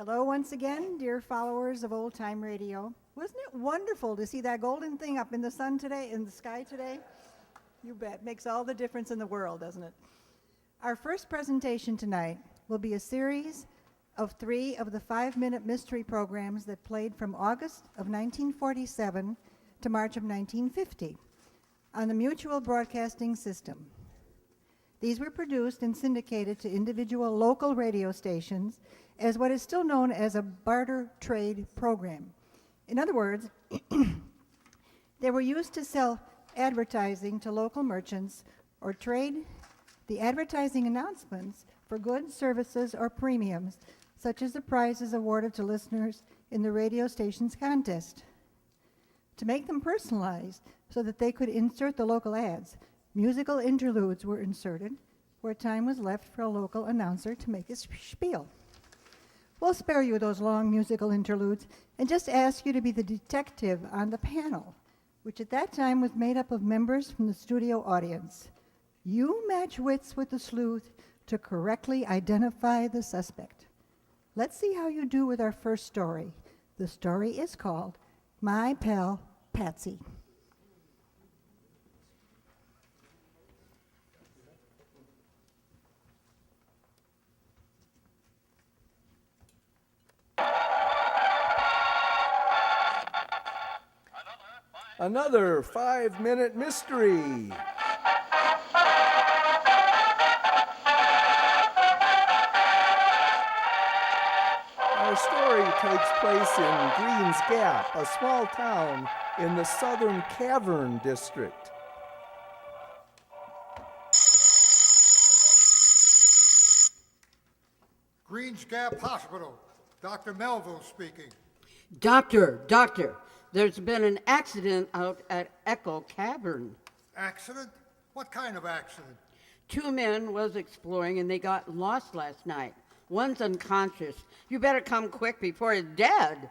Hello once again, dear followers of Old Time Radio. Wasn't it wonderful to see that golden thing up in the sun today, in the sky today? You bet. Makes all the difference in the world, doesn't it? Our first presentation tonight will be a series of 3 of the 5-minute mystery programs that played from August of 1947 to March of 1950 on the Mutual Broadcasting System. These were produced and syndicated to individual local radio stations as what is still known as a barter trade program. In other words, they were used to sell advertising to local merchants or trade the advertising announcements for goods, services, or premiums, such as the prizes awarded to listeners in the radio station's contest. To make them personalized so that they could insert the local ads, musical interludes were inserted where time was left for a local announcer to make his spiel. We'll spare you those long musical interludes and just ask you to be the detective on the panel, which at that time was made up of members from the studio audience. You match wits with the sleuth to correctly identify the suspect. Let's see how you do with our first story. The story is called My Pal Patsy. Another 5-minute mystery. Our story takes place in Green's Gap, a small town in the Southern Cavern District. Greens Gap Hospital. Dr. Melville speaking. Doctor, there's been an accident out at Echo Cavern. Accident? What kind of accident? 2 men was exploring and they got lost last night. One's unconscious. You better come quick before he's dead.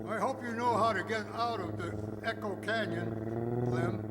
I hope you know how to get out of the Echo Canyon, Clem.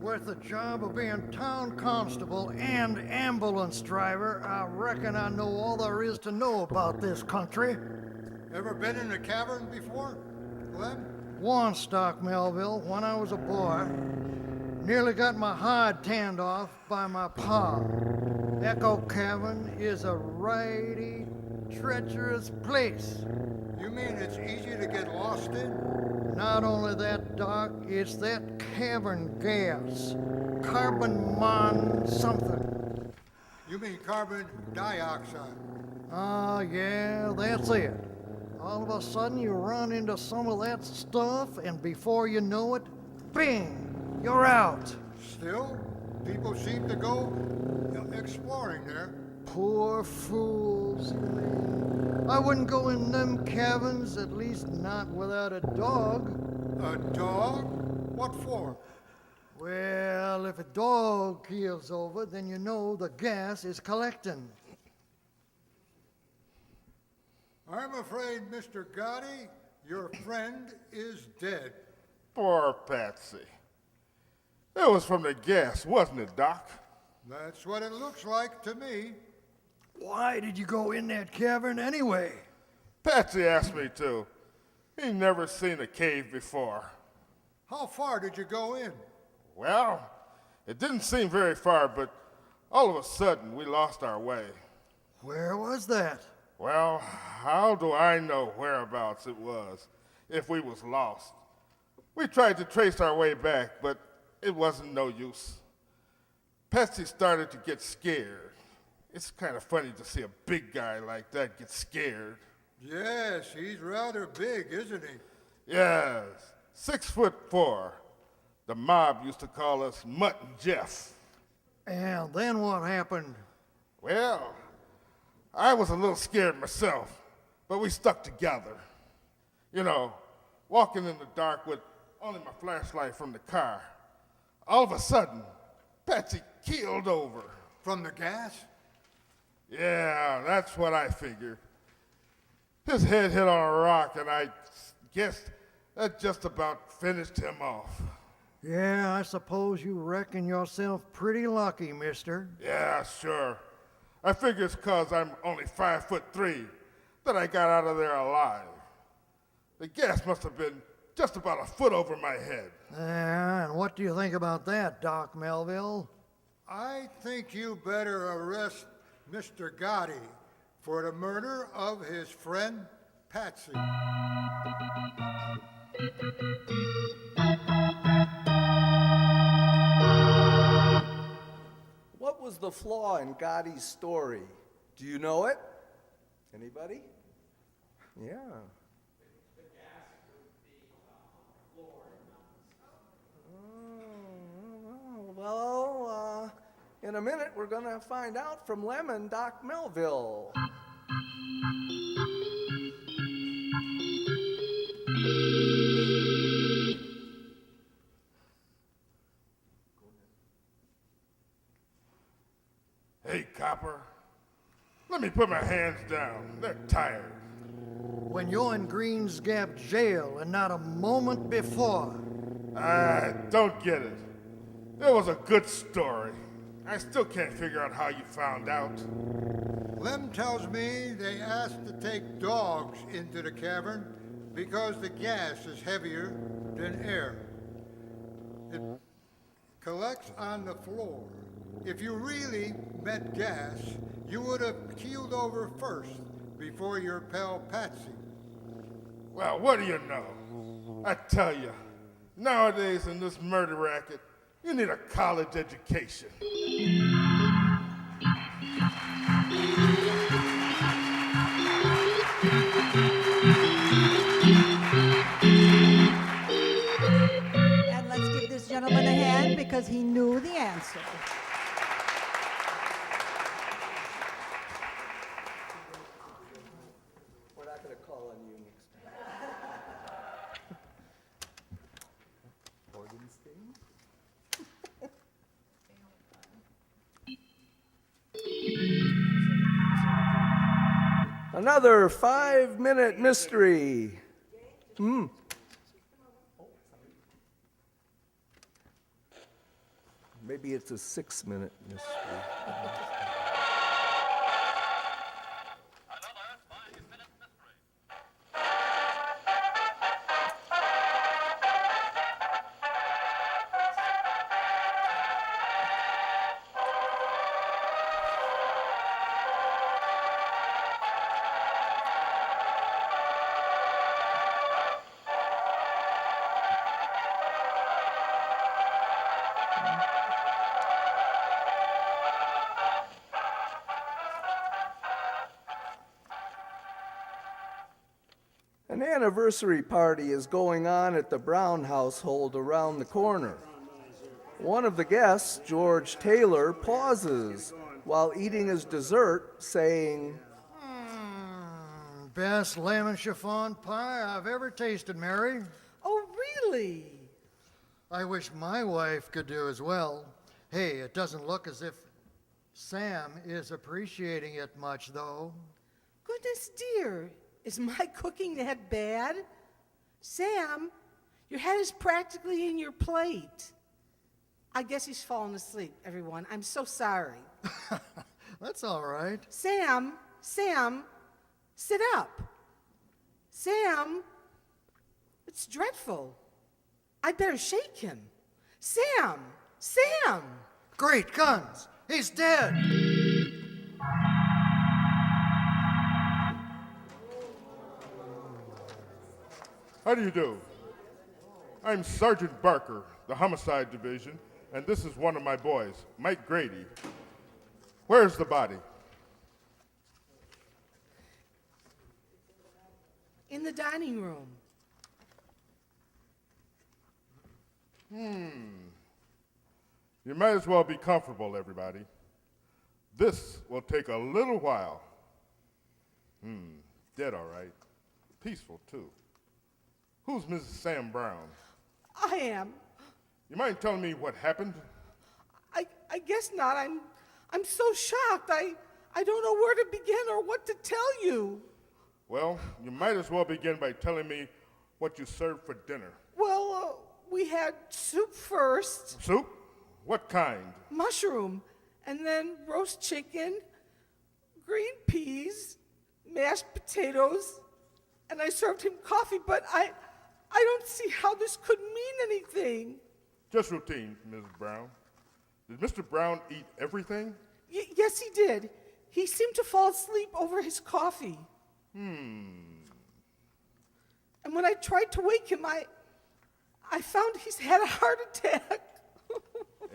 With the job of being town constable and ambulance driver, I reckon I know all there is to know about this country. Ever been in a cavern before, Clem? Once, Doc Melville, when I was a boy. Nearly got my hide tanned off by my pa. Echo Cavern is a righty treacherous place. You mean it's easy to get lost in? Not only that, Doc, it's that cavern gas. Carbon mon something. You mean carbon dioxide? Yeah, that's it. All of a sudden you run into some of that stuff and before you know it, bing, you're out. Still, people seem to go exploring there. Poor fools. I wouldn't go in them caverns, at least not without a dog. A dog? What for? Well, if a dog keels over, then you know the gas is collecting. I'm afraid, Mr. Gotti, your friend is dead. Poor Patsy. It was from the gas, wasn't it, Doc? That's what it looks like to me. Why did you go in that cavern anyway? Patsy asked me to. He never seen a cave before. How far did you go in? Well, it didn't seem very far, but all of a sudden we lost our way. Where was that? Well, how do I know whereabouts it was if we was lost? We tried to trace our way back, but it wasn't no use. Patsy started to get scared. It's kind of funny to see a big guy like that get scared. Yes, he's rather big, isn't he? Yes, 6'4". The mob used to call us Mutt and Jeff. And then what happened? Well, I was a little scared myself, but we stuck together. You know, walking in the dark with only my flashlight from the car. All of a sudden, Patsy keeled over. From the gas? Yeah, that's what I figured. His head hit on a rock, and I guessed That just about finished him off. Yeah, I suppose you reckon yourself pretty lucky, mister. Yeah, sure. I figure it's 'cause I'm only 5'3" that I got out of there alive. The gas must have been just about a foot over my head. Yeah, and what do you think about that, Doc Melville? I think you better arrest Mr. Gotti for the murder of his friend Patsy. What was the flaw in Gotti's story? Do you know it? Anybody? Yeah. Well, in a minute, we're going to find out from Lemon Doc Melville. Hey, copper. Let me put my hands down. They're tired. When you're in Green's Gap jail and not a moment before. I don't get it. It was a good story. I still can't figure out how you found out. Lem tells me they asked to take dogs into the cavern because the gas is heavier than air. It collects on the floor. If you really meant gas, you would have keeled over first before your pal Patsy. Well, what do you know? I tell you, nowadays in this murder racket, you need a college education. And let's give this gentleman a hand because he knew the answer. We're not going to call on you next time. Morgenstein? Another 5-minute mystery. Maybe it's a 6-minute mystery. An anniversary party is going on at the Brown household around the corner. One of the guests, George Taylor, pauses while eating his dessert, saying, Best lemon chiffon pie I've ever tasted, Mary. Oh, really? I wish my wife could do as well. Hey, it doesn't look as if Sam is appreciating it much, though. Goodness dear, is my cooking that bad? Sam, your head is practically in your plate. I guess he's fallen asleep, everyone. I'm so sorry. That's all right. Sam, sit up. Sam, it's dreadful. I better shake him. Sam! Great guns! He's dead! How do you do? I'm Sergeant Barker, the Homicide Division, and this is one of my boys, Mike Grady. Where's the body? In the dining room. You might as well be comfortable, everybody. This will take a little while. Dead, all right. Peaceful, too. Who's Mrs. Sam Brown? I am. You mind telling me what happened? I guess not. I'm so shocked. I don't know where to begin or what to tell you. Well, you might as well begin by telling me what you served for dinner. Well, we had soup first, Soup? What kind? mushroom, and then roast chicken, green peas, mashed potatoes, and I served him coffee, but I don't see how this could mean anything. Just routine, Mrs. Brown. Did Mr. Brown eat everything? Yes, he did. He seemed to fall asleep over his coffee. And when I tried to wake him, I found he's had a heart attack.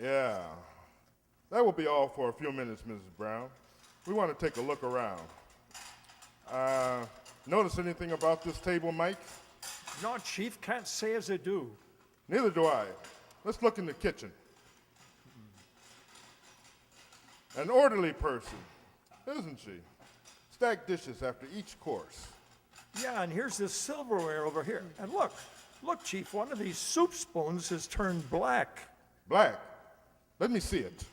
Yeah. That will be all for a few minutes, Mrs. Brown. We want to take a look around. Notice anything about this table, Mike? No, Chief, can't say as I do. Neither do I. Let's look in the kitchen. An orderly person, isn't she? Stack dishes after each course. Yeah, and here's this silverware over here. And look, Chief, one of these soup spoons has turned black. Black. Let me see it.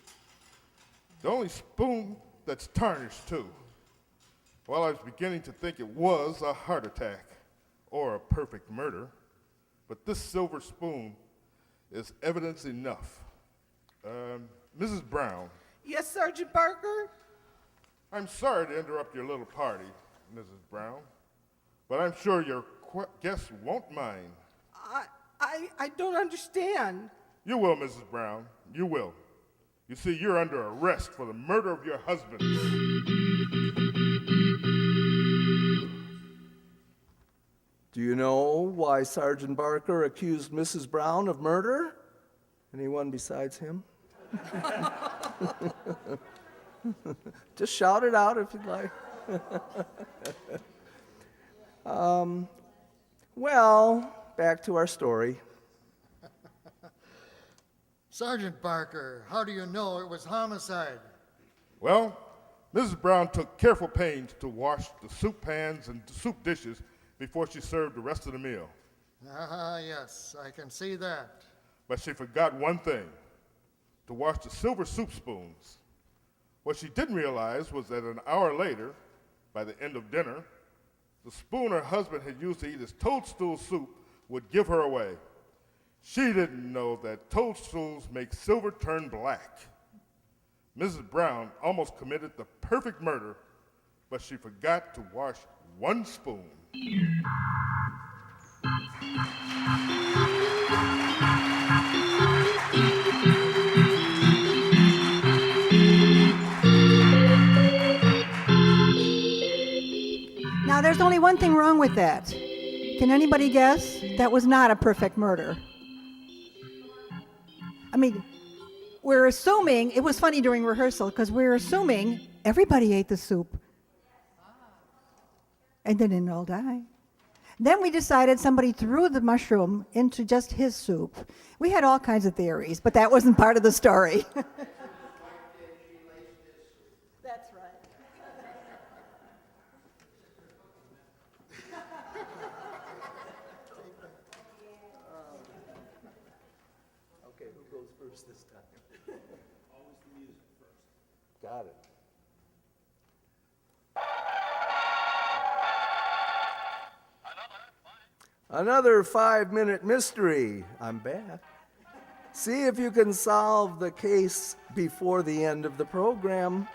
The only spoon that's tarnished, too. Well, I was beginning to think it was a heart attack or a perfect murder, but this silver spoon is evidence enough. Mrs. Brown, Yes, Sergeant Barker? I'm sorry to interrupt your little party, Mrs. Brown, but I'm sure your guests won't mind. I don't understand. You will, Mrs. Brown. You will. You see, you're under arrest for the murder of your husband. Do you know why Sergeant Barker accused Mrs. Brown of murder? Anyone besides him? Just shout it out if you'd like. Well, back to our story. Sergeant Barker, how do you know it was homicide? Well, Mrs. Brown took careful pains to wash the soup pans and soup dishes before she served the rest of the meal. Ah, yes, I can see that. But she forgot one thing, to wash the silver soup spoons. What she didn't realize was that an hour later, by the end of dinner, the spoon her husband had used to eat his toadstool soup would give her away. She didn't know that toadstools make silver turn black. Mrs. Brown almost committed the perfect murder, but she forgot to wash one spoon. Now, there's only one thing wrong with that. Can anybody guess? That was not a perfect murder. I mean, we're assuming, it was funny during rehearsal, because we're assuming everybody ate the soup. And they didn't all die. Then we decided somebody threw the mushroom into just his soup. We had all kinds of theories, but that wasn't part of the story. That's right. Okay, who goes first this time? Always the music first. Got it. Another 5-minute mystery. I'm back. See if you can solve the case before the end of the program.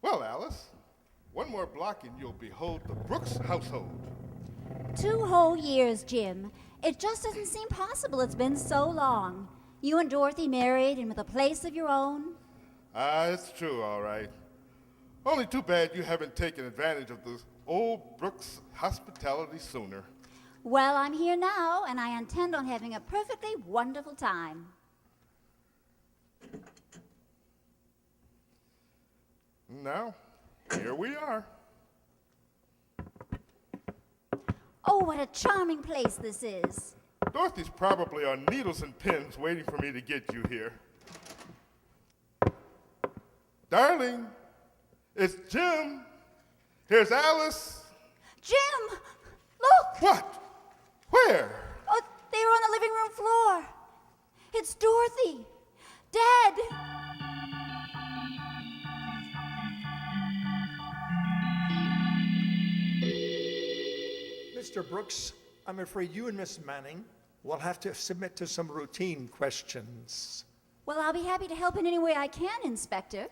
Well, Alice, one more block and you'll behold the Brooks household. 2 whole years, Jim. It just doesn't seem possible. It's been so long. You and Dorothy married and with a place of your own. It's true, all right. Only too bad you haven't taken advantage of the old Brooks hospitality sooner. Well, I'm here now, and I intend on having a perfectly wonderful time. Now, here we are. Oh, what a charming place this is. Dorothy's probably on needles and pins waiting for me to get you here. Darling, it's Jim. Here's Alice. Jim, look! What? Where? Oh, they're on the living room floor. It's Dorothy. Dead! Mr. Brooks, I'm afraid you and Miss Manning will have to submit to some routine questions. Well, I'll be happy to help in any way I can, Inspector.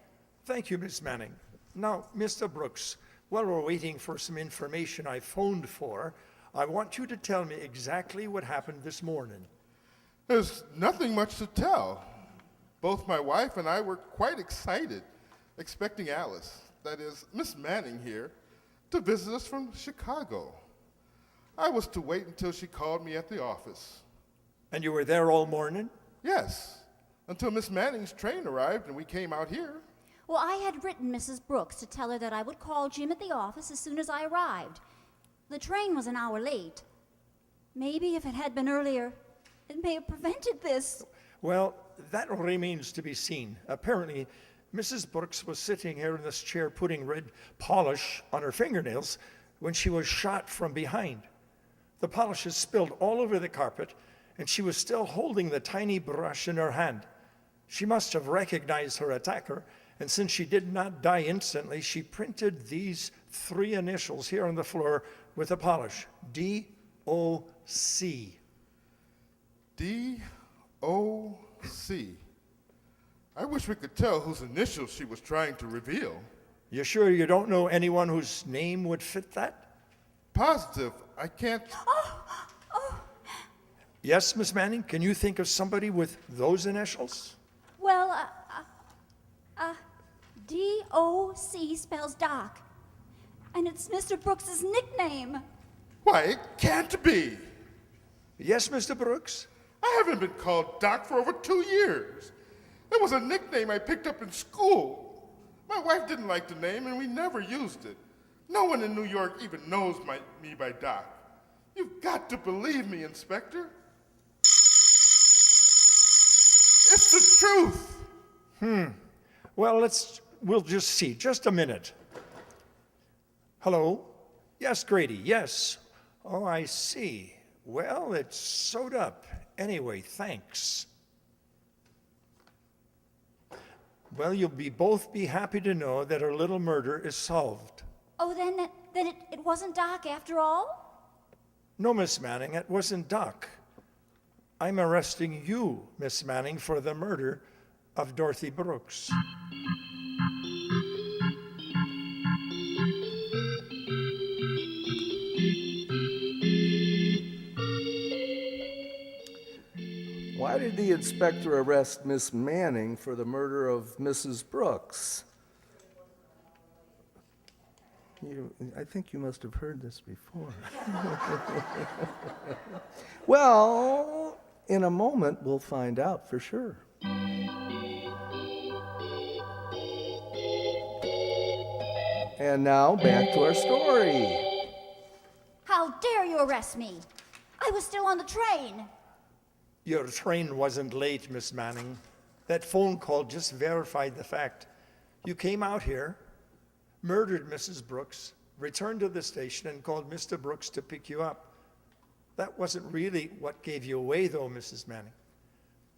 Thank you, Miss Manning. Now, Mr. Brooks, while we're waiting for some information I phoned for, I want you to tell me exactly what happened this morning. There's nothing much to tell. Both my wife and I were quite excited, expecting Alice, that is, Miss Manning here, to visit us from Chicago. I was to wait until she called me at the office. And you were there all morning? Yes, until Miss Manning's train arrived and we came out here. Well, I had written Mrs. Brooks to tell her that I would call Jim at the office as soon as I arrived. The train was an hour late. Maybe if it had been earlier, it may have prevented this. Well, that remains to be seen. Apparently, Mrs. Brooks was sitting here in this chair putting red polish on her fingernails when she was shot from behind. The polish is spilled all over the carpet, and she was still holding the tiny brush in her hand. She must have recognized her attacker, and since she did not die instantly, she printed these 3 initials here on the floor with the polish, D-O-C. D-O-C. I wish we could tell whose initials she was trying to reveal. You sure you don't know anyone whose name would fit that? Positive, I can't. Yes, Miss Manning, can you think of somebody with those initials? Well, D-O-C spells Doc. And it's Mr. Brooks's nickname. Why, it can't be. Yes, Mr. Brooks? I haven't been called Doc for over 2 years. It was a nickname I picked up in school. My wife didn't like the name, and we never used it. No one in New York even knows me by Doc. You've got to believe me, Inspector. It's the truth. Well, we'll just see. Just a minute. Hello? Yes, Grady, yes. Oh, I see. Well, it's sewed up. Anyway, thanks. Well, you'll both be happy to know that our little murder is solved. Oh, then it wasn't Doc after all? No, Miss Manning, it wasn't Doc. I'm arresting you, Miss Manning, for the murder of Dorothy Brooks. Why did the inspector arrest Miss Manning for the murder of Mrs. Brooks? I think you must have heard this before. Well, in a moment, we'll find out for sure. And now, back to our story. How dare you arrest me? I was still on the train. Your train wasn't late, Miss Manning. That phone call just verified the fact. You came out here, murdered Mrs. Brooks, returned to the station, and called Mr. Brooks to pick you up. That wasn't really what gave you away, though, Mrs. Manning.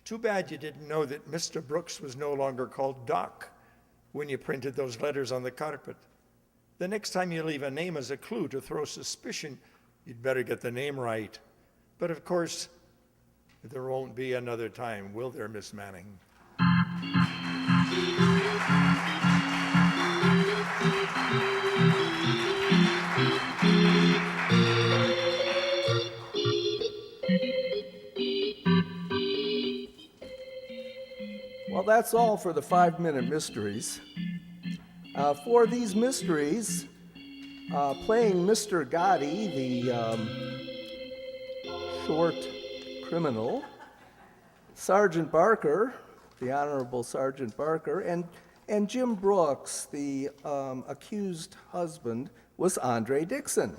Too bad you didn't know that Mr. Brooks was no longer called Doc when you printed those letters on the carpet. The next time you leave a name as a clue to throw suspicion, you'd better get the name right. But of course, there won't be another time, will there, Miss Manning? Well, that's all for the 5-minute mysteries. For these mysteries, playing Mr. Gotti, the short criminal, Sergeant Barker, the Honorable Sergeant Barker, and Jim Brooks, the accused husband, was Andre Dixon.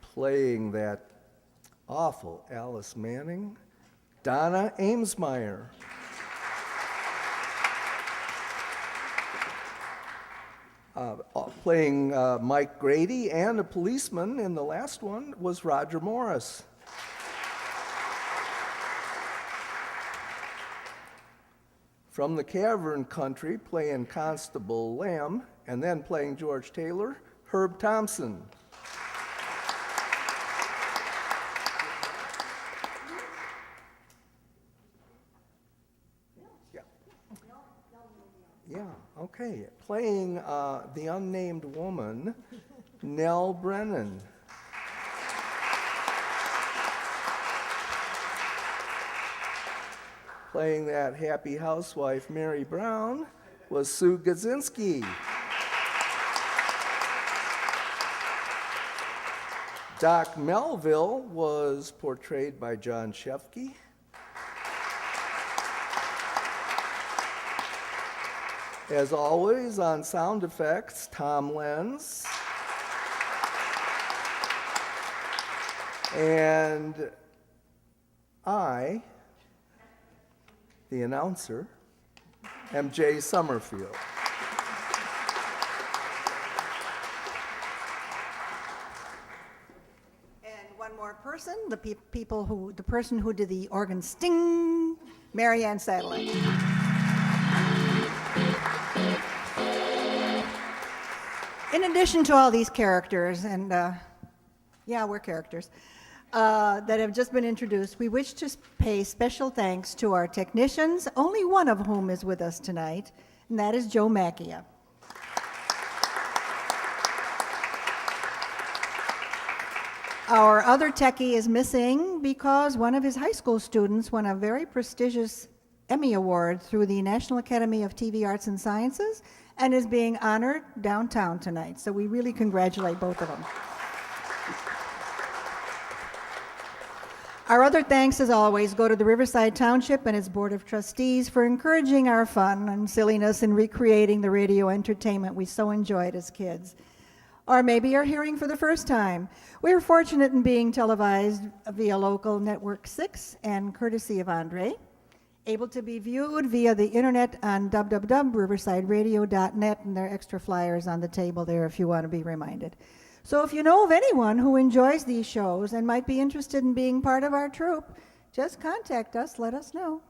Playing that awful Alice Manning, Donna Amesmeyer. Playing Mike Grady and a policeman in the last one was Roger Morris. From the Cavern Country, playing Constable Lamb, and then playing George Taylor, Herb Thompson. Yeah, okay. Playing the unnamed woman, Nell Brennan. Playing that happy housewife, Mary Brown, was Sue Gadzinski. Doc Melville was portrayed by John Shefke. As always, on sound effects, Tom Lenz. And I, the announcer, am Jay Summerfield. And one more person, the person who did the organ sting, Marianne Satellite. In addition to all these characters, and yeah, we're characters, that have just been introduced, we wish to pay special thanks to our technicians, only one of whom is with us tonight, and that is Joe Macchia. Our other techie is missing because one of his high school students won a very prestigious Emmy Award through the National Academy of TV Arts and Sciences and is being honored downtown tonight. So we really congratulate both of them. Our other thanks, as always, go to the Riverside Township and its Board of Trustees for encouraging our fun and silliness in recreating the radio entertainment we so enjoyed as kids. Or maybe are hearing for the first time. We are fortunate in being televised via local Network 6 and courtesy of Andre, able to be viewed via the internet on www.riversideradio.net, and there are extra flyers on the table there if you want to be reminded. So if you know of anyone who enjoys these shows and might be interested in being part of our troupe, just contact us, let us know.